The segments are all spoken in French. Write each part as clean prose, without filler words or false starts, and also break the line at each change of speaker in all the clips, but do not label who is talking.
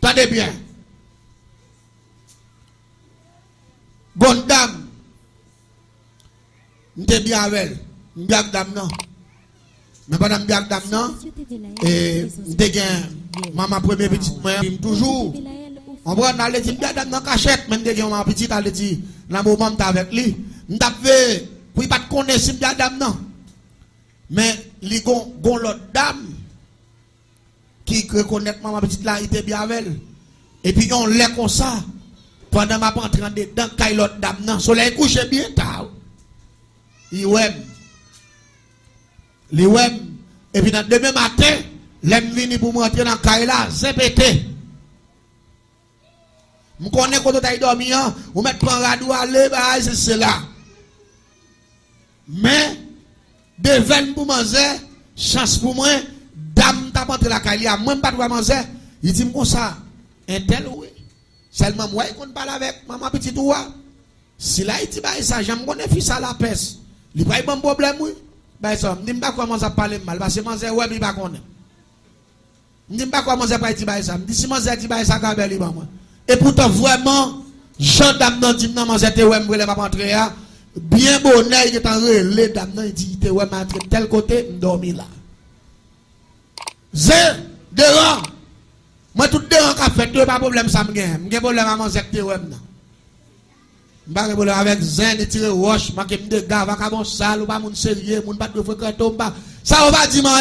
Tendez bien. Bonne dame. M'te bien avec elle. M'bia dame non. Mais pendant m'bia dame non. Et m'te gen maman premier petite moi toujours. On prend aller dire m'bia dame non cachette même de gen maman petite aller dire dans moment m'ta avec lui. M'ta fait pour pas connaître si m'bia dame non. Mais li gon l'autre dame qui reconnaît maman petite là, il était bien avec elle. Et puis on l'est comme ça. Pendant ma rentrée dans caille l'autre dame, non, soleil couché bien tard. Il ouais. Et puis dans demain matin, l'aime vini pour rentrer dans caille là, c'est pété. Je connais quand tu as dormi, ou mettre prendre radio aller, c'est là. Mais devant pour manger, chance pour moi. Dame t'a monté la caille, moi pas de manger. Il dit comme ça, un tel oui. Seulement moi qu'on parle avec maman petite ouah. Si là il dit bah ça, j'aime connaître fils à la peste. Il pas bon problème oui. Bah ça, me dis pas comment ça parler mal parce que manger ouais il pas connaît. Me dis pas comment ça pas dit bah ça. Me dit si manger dit bah ça gabel il moi. Et pourtant vraiment gendarme dans dit non manger te ouais me pas rentrer là. Bien bonheur il est en relais dame non il dit te ouais m'entrer tel côté dormi là. Dehors. Moi tout dehors qu'a fait, pas de problème ça me gagne. M'gagne problème à manger te web nan. M'pa problème avec zen et tirer roche, marquer me gars va ka bon sale ou pas moun sérieux, moun pas de fréquenter pas. Ça on va dire moi.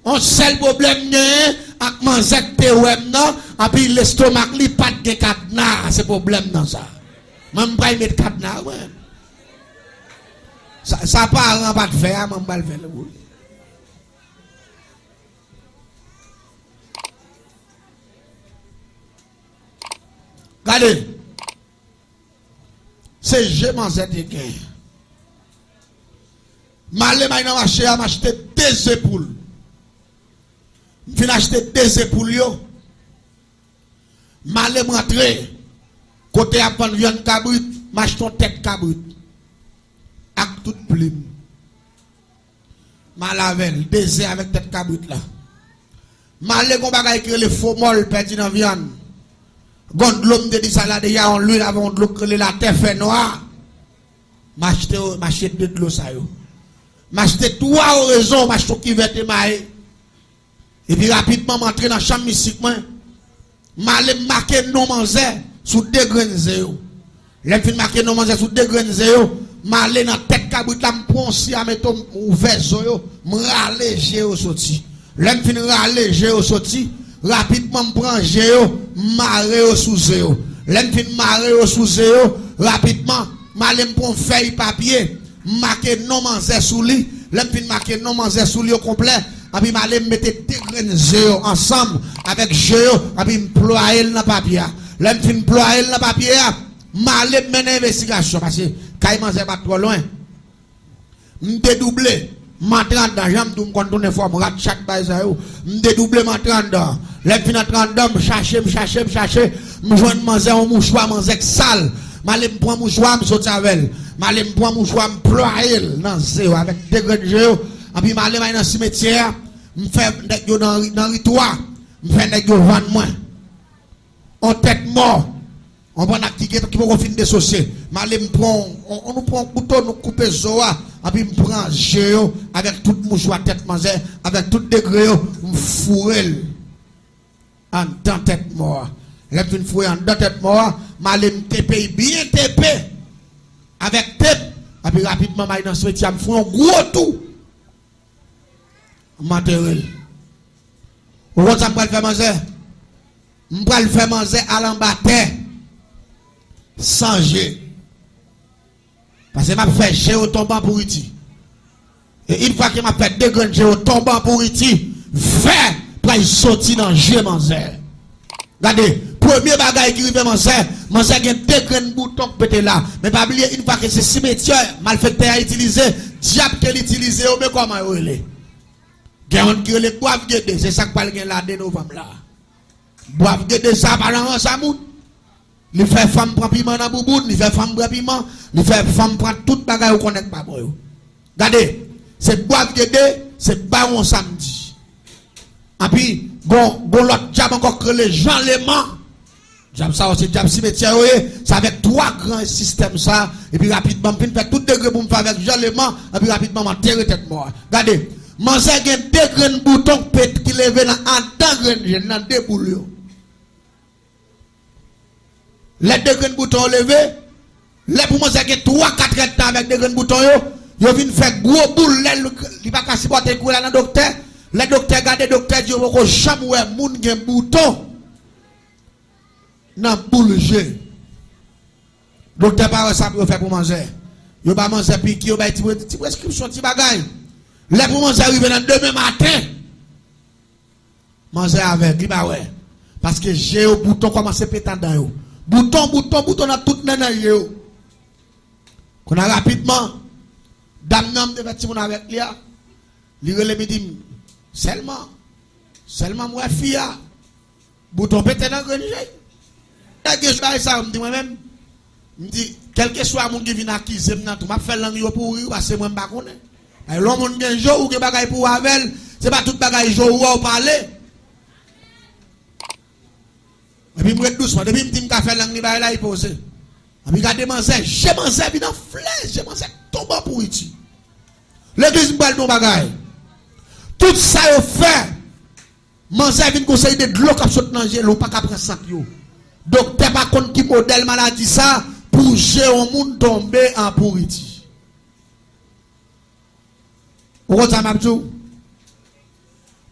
On seul problème gagne avec manger te web nan, et puis l'estomac li pas de cadenas, c'est problème dans ça. Même pas mettre cadenas ouais. Ça pas pas de faire, même pas le faire le boulot. Regardez, c'est je m'en ai dit. Malé m'a dans marché à m'acheter 2 époules. Je viens acheter 2 époules yo. Malé m'entrer côté à prendre viande cabrit, m'acheter tête cabrit. Avec toute plume. Malavel, baiser avec tête cabrit là. Malé gon bagay que le faux molle perdu dans viande. Gondlom de salade ya on lui avant de l'eau la terre fait noir. M'acheter de l'eau ça yo. M'acheter 3 raisons m'acheter qui verte maï. Et puis rapidement m'entrer dans chambre musique moi. M'aller marquer non manger sous 2 graines zéro. Les fin marquer non manger sous 2 graines zéro. M'aller dans tête cabrit là m'prend si à mettre ouvert yo, m'ralléger au sorti. Les fin ralléger au sorti. Rapidement prend géo maré au sous zéro l'aime fin maré au sous zéro rapidement m'allem prend feuille papier marquer non manger sous lui l'aime fin marquer non manger sous lui au complet et puis m'allem mettre 2 graines zéro ensemble avec géo et puis ployer dans papier l'aime fin ployer dans papier m'allem mener investigation parce que quand manger pas trop loin m'dédoubler m'entrer dans jambe tout me contourner forme rat chaque bail ça yo m'dédoubler m'entrer dans les fin entrer dans chercher me joindre manger un mouchoir manger sale m'aller me prendre mouchoir me sortir avec m'aller me prendre mouchoir me ployer dans zéro avec 2 graines géo et puis m'aller dans cimetière me faire dans rituel me faire nèg yo vendre moi en tête mort on prend activité qui peut finir dissocier m'aller me prend on nous prend couteau nous couper zoa et puis me prend géo avec tout mouchoir tête manger avec tout degré me fourrer en dans tête mort les fin fourrer en dans tête mort m'aller me taper bien taper avec tape et puis rapidement m'aller dans ce métier me font un gros tout matériel on va pas le faire manger on va le faire manger à l'embatter sans jet parce que m'a fait géo tombant pour iti et une fois que m'a fait 2 graines géo tombant pour iti fait pour il sortir dans jet manger regardez premier bagage qui rive manger gen 2 graines bouton pété là mais pas oublier une fois que c'est cimetière malfaiteur utilisé diable qu'elle utilise mais comment il est gen qui les boivent guédé c'est ça que parle gen là de novembre là boivent guédé ça parlant ça moun. Il fait femme prendre piment dans bouboune, il fait femme prendre piment, il fait femme prendre toute bagaille ou connaît pas boy. Regardez, c'est boire guédé, c'est baron samedi. Et puis bon l'autre diable encore que les gens l'aimant. Diable ça aussi diable cimetière c'est avec trois grands systèmes ça et puis rapidement puis fait tout degré pour me faire avec Jean l'aimant et puis rapidement m'enterrer tête mort. Regardez, manger gen deux grands boutons qui levé dans en dans deux boules. Les deux grands boutons levés, les pour manger gen 3-4 temps avec deux grands boutons yo vinn faire gros boule il pas qu'à supporter couler dans docteur. Les docteurs regardent docteur dit ko jamais ouais moun gen bouton. Nan boulge. Docteur pas ça pour faire pour manger. Yo pas manger pique yo ba ti prescription ti bagay. Les pour manger arrive dans demain matin. Manger avec li ba ouais. Parce que j'ai au bouton commencer pétant dans yo. Bouton dans toute nan yo. Qu'on a rapidement dame nam de petit moun avec li a. Li relè mi dit seulement moi fille bouton pété dans grenouille. Quelque chose ça me dit moi-même me dit quel que soit mon qui vient accuser me tout m'a fait langue pour rire parce que moi pas connais l'homme monde gen jour ou que bagaille pour avec c'est pas toute bagaille jour ou parler et puis moi doucement depuis me dit me faire langue ba là il pose et puis garder manger j'ai mangé bien en flèche j'ai mangé tombe pour ici l'église me parle ton bagaille tout ça yo fait manger vinn conseil de l'eau qui saute dans l'eau pas qu'à prendre sang yo. Docteur pas contre qui modèle maladie ça pour gérer un monde tomber en pourriture. Vous ça m'a dit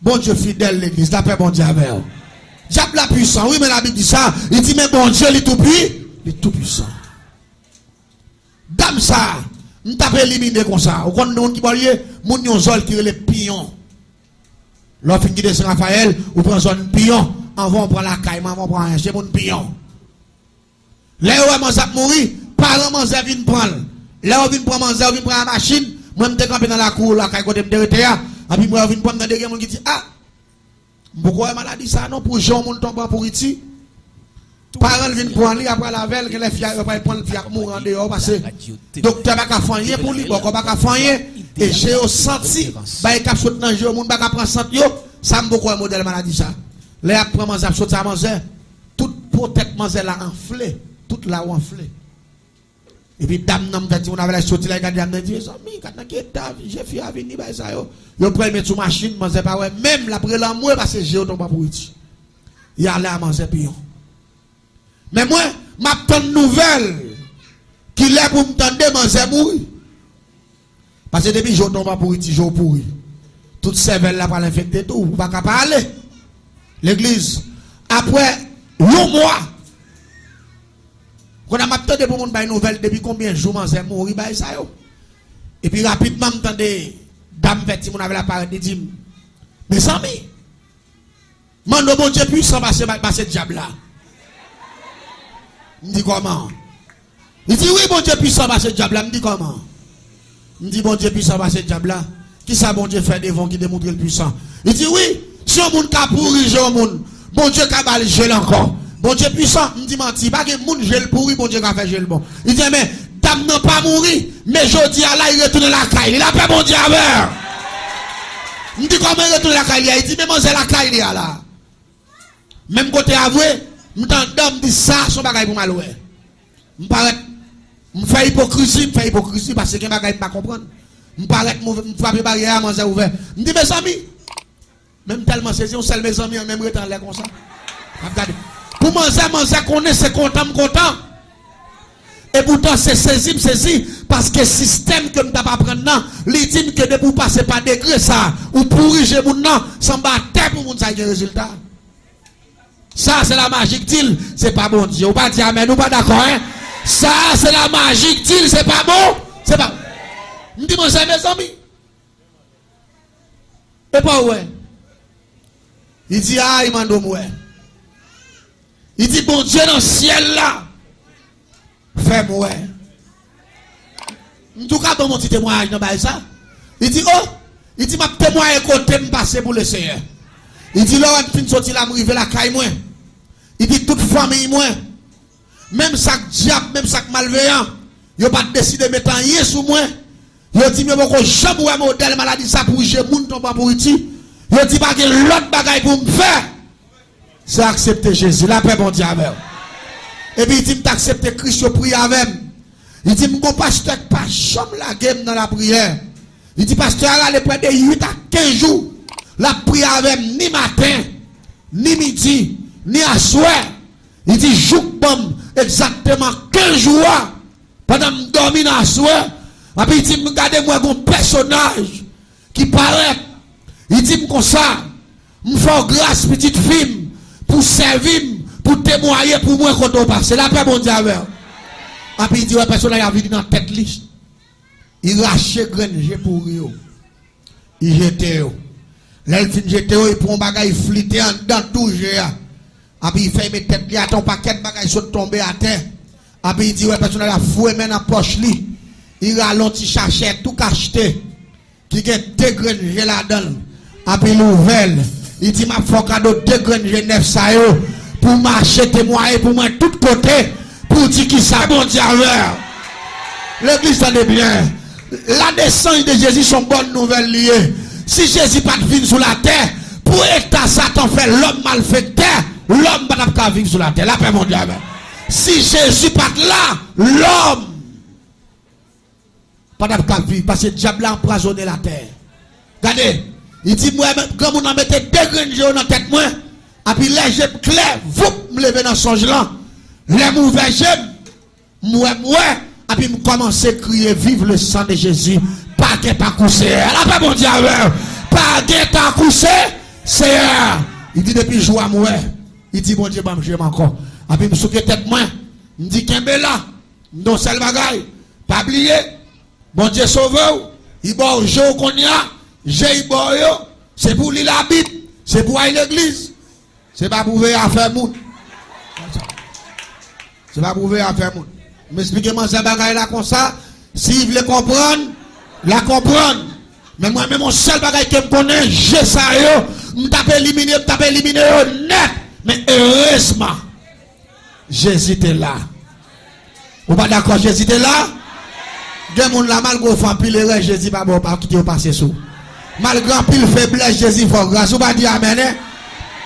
bon Dieu fidèle l'église, la paix bon Dieu avec. Diable la puissant, oui mais la Bible dit ça, il dit mais bon Dieu il est tout puissant. Dame ça, on t'a éliminé comme ça. Vous connaissez monde qui parle moun yon zol qui les pions. L'offre qui descend Raphaël, ou prend zone pion. Avant prend la caille, maman prend rien, c'est mon pion. Là où manger mourir, parents manger viennent prendre. Là où vient prendre manger, vient prendre la machine, moi me camper dans la cour, la caille côté me derrière, et puis moi vient prendre dans des gens qui dit ah, pourquoi maladie ça non pour gens monde tombe pour ici. Parents viennent prendre après la veille que les filles va prendre filles mourir en dehors parce que docteur pas qu'à faire pour lui, bon pas qu'à faire et j'ai senti bah il cap saute dans jeu monde pas qu'à prendre santé yo, ça me beaucoup modèle maladie ça. Les après manger saute à manger toute peut-être manger là enflé toute là enflé et puis dame nam fait on avait la sortie là il dame dit ami quand qui j'ai fait à venir bah ça yo prend mettre sur machine manger pas ouais même l'après l'amour parce que j'ai tombe pour ici il allait à manger pion mais moi m'a ton nouvelle qui est pour me tendre manger mourir parce que depuis je tombe pour ici je pourri toute cervelle là pas l'infecter tout pas capable parler. L'église, après un mois, quand on a m'attendé pour mon bail nouvelle, depuis combien de jours j'ai mouru, et puis rapidement, m'entendez, dame Betty, mon avait la parole, dit, mes amis, mando bon Dieu puissant passer diable là. Je dis comment? Il dit oui, bon Dieu puissant passer diable là, je dis comment? Je dis bon Dieu puissant passer diable là. Qui ça bon Dieu fait devant qui démontre le puissant? Il dit oui. Si on moun ka pourri, bon Dieu ka bal gel encore. Bon Dieu puissant, me dit menti, pas que moun gel pourri, bon Dieu ka fait gel bon. Il dit mais dame n'a pas mourir, mais jodi à là il retourne la caille. Il a pas bon Dieu avec. Me dit comment il retourne la caille, il dit mais manger la caille là. Même côté avoué, m'tendam dit ça son bagay pour mal ouais. M'paraît m'fait hypocrisie parce que bagay pas comprendre. M'paraît m'frapper barrière manger ouvert. Me dit mes amis même tellement saisi, on seul mes amis, même temps là comme ça. Regardez. Pour manger, qu'on c'est content. Et pourtant, c'est saisi, parce que le système que nous n'avons pas prendre, il dit que de pour passer par degré ça, ou pourrir chez nous, sans battre pour nous ça des résultats. Ça, c'est la magie d'il, c'est pas bon Dieu. Ou pas dire amen, ou pas d'accord, hein? Ça, c'est la magie d'il, c'est pas bon, c'est pas. Nous disons, c'est mes amis. Et pas ouais. Il dit, ah, il m'a dit, il dit, bon Dieu dans le ciel là, fais-moi. En tout cas, dans mon petit témoignage, dans ça, il dit, oh, il dit, ma témoignage côté me passer pour le Seigneur. Il dit, là, on fin sorti là, m'rive la caille, moi. Il dit, toute famille, moi, même ça diable, même ça malveillant, il n'a pas décidé de mettre un yé sous moi. Il dit, mais pourquoi jamais un modèle maladie ça pour j'ai moun tombe pour ici. Je dis pas que l'autre bagaille pour me faire. C'est accepter Jésus. La paix, bon Dieu, avec. Et puis il dit, m'accepter Christ, je prie avec. Il dit, mon pasteur, pas chambre la game dans la prière. Il dit, pasteur, allez près de 8 à 15 jours. La prière avec ni matin, ni midi, ni à soir. Il dit, joue bon, exactement 15 jours. Pendant que je dormis dans la soir. Et puis il dit, regardez-moi un personnage qui paraît. Il dit, comme ça, me faire grâce, petite fille, pour servir, pour témoigner pour moi quand on passe. C'est la paix, bon Dieu. Et puis il dit, ouais, personne a vu dans la tête liste. Il rachait granger pour eux. Il jetait. Là, il finit jeter, il prend un bagage, il flitte dans tout géant. Et puis il fait mes têtes, il a ton paquet de bagages sont tombés à terre. Et puis il dit, ouais, personne a foué, mais dans la poche, il ralentit, chercher tout acheté. Qui a dégrangé là-dedans. Et puis l'ouvert. Il dit, ma faut cadeau dégranger 9 ça yo. Pour marcher, témoigner, pour moi, tout côté. Pour dire qui ça, bon Dieu. L'église, ça est bien. La descente de Jésus sont bonnes nouvelles liées. Si Jésus pas de vivre sur la terre, pour état Satan fait l'homme malfaiteur, l'homme pas de vivre sur la terre. La paix mondiale. Si Jésus pas là, l'homme pas de vivre parce que le diable a empoisonné la terre. Regardez, il dit moi quand on a mis deux graines dans la tête moi, et puis les jeux clairs, vous me levez dans son là, les mauvais jeux, moi, et puis je commence à crier vive le sang de Jésus. Pas que ta coussé. La paix mon Dieu. Pas que ta coussé. C'est il dit depuis jour moi. Il dit bon Dieu, je m'aime encore. Et puis je me souviens tête moi. Il dit qu'un là. Non seul bagaille. Pas oublier. Bon Dieu sauve. Il bon jour qu'on y a. J'ai bon yo. C'est pour lui la Bible. C'est pour aller l'église. C'est pas pour faire affaire moun. C'est pas pour faire affaire moun. M'expliquez-moi ce bagaille là comme ça. Si vous voulez comprendre. La comprendre. Mais moi-même, mon seul bagage que je connais, j'ai ça, je tape éliminé, net. Mais heureusement, Jésus était là. Vous pas d'accord, Jésus était là? Des gens là, malgré fan pile, Jésus pas bon, pas quitter au passé sous. Malgré pile faiblesse, Jésus faut grâce. Vous pas dire amen, hein?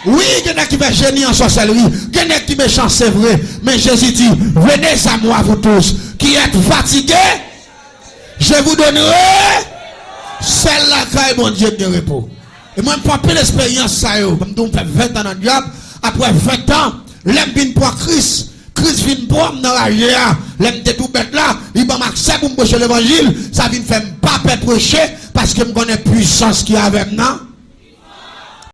Oui, il y en a qui fait génie en sorcellerie, il y en a qui méchant, c'est vrai. Mais Jésus dit, venez à moi, vous tous, qui êtes fatigués. Je vous donnerai celle-là qui mon Dieu de repos. Et moi, je prends l'expérience, ça, comme on fait 20 ans dans le diable, après 20 ans, l'aime vient pour Christ. Christ vient pour dans la géa. L'aime de tout bête là, il m'a accepté pour me prêcher l'évangile. Ça vient faire pas prêcher parce que je connais puissance qui est avec moi.